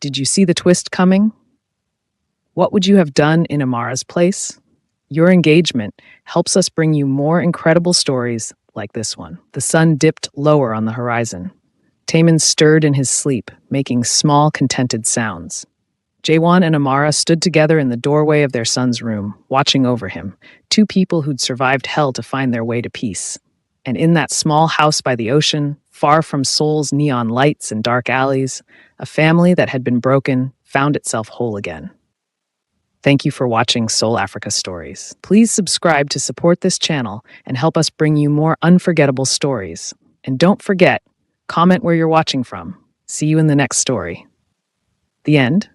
Did you see the twist coming? What would you have done in Amara's place? Your engagement helps us bring you more incredible stories like this one. The sun dipped lower on the horizon. Taman stirred in his sleep, making small, contented sounds. Jawan and Amara stood together in the doorway of their son's room, watching over him, two people who'd survived hell to find their way to peace. And in that small house by the ocean, far from Seoul's neon lights and dark alleys, a family that had been broken found itself whole again. Thank you for watching Seoul Africa Stories. Please subscribe to support this channel and help us bring you more unforgettable stories. And don't forget, comment where you're watching from. See you in the next story. The end.